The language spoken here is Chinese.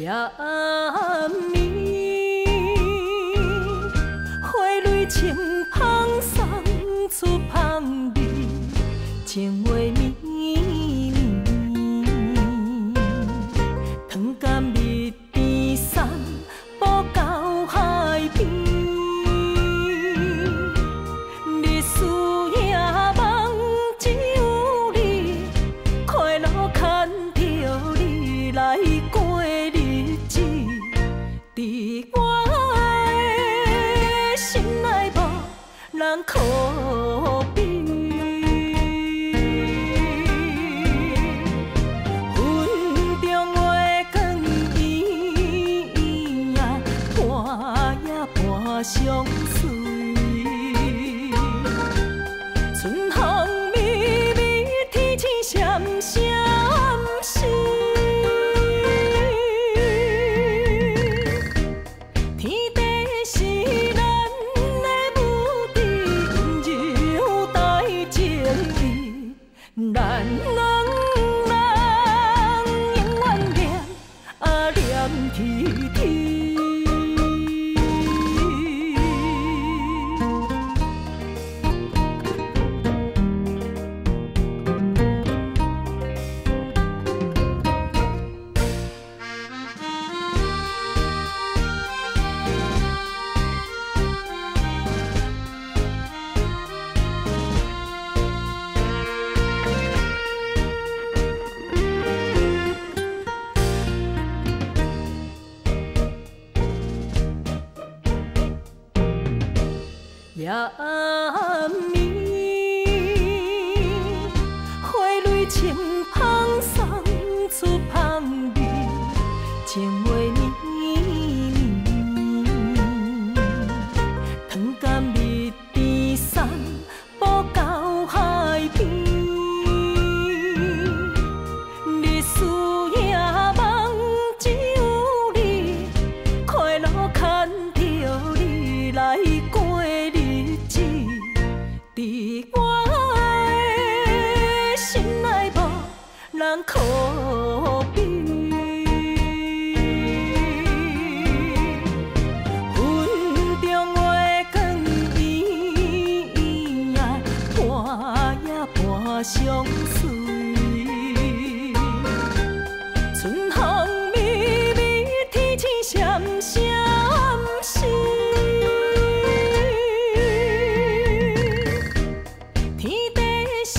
夜暝，花蕊清芳送出香味，情话绵绵，糖甘蜜甜送步到海边，日思夜梦只有你，快乐牵着你来过日子，伫我的心内无人可比。云中月光圆呀，伴呀伴相随。春风微微，天星闪闪烁。天地是咱的母地，柔带情意，咱两人永远念念天天。夜暝，花蕊清芳送出香味，情话绵绵，糖甘蜜甜送步到海边，日思夜梦只有你，快乐牵着你来过。伫我的心内无人可比，云中月光圆呀，伴呀伴相随。春风微微，天星闪闪烁。天地是